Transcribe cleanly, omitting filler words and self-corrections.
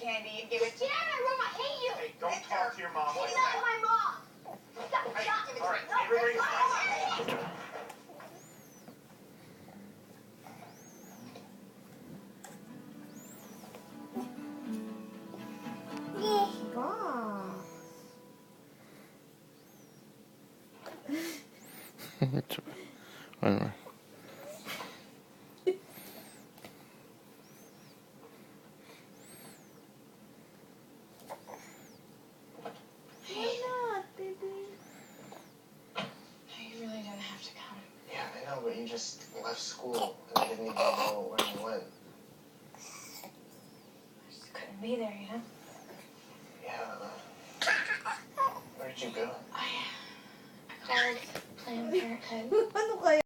candy and give it to me. Dad, Mom, I hate you. Hey, don't talk to your mom like She's that. not my mom. Stop, Hey, stop. all right, No, everybody's it's quiet. Anyway. You really didn't have to come. Yeah, I know, but you just left school and I didn't even know where you went. I just couldn't be there, you know? Yeah. Where did you go? I called Planned Parenthood. Ano kaya?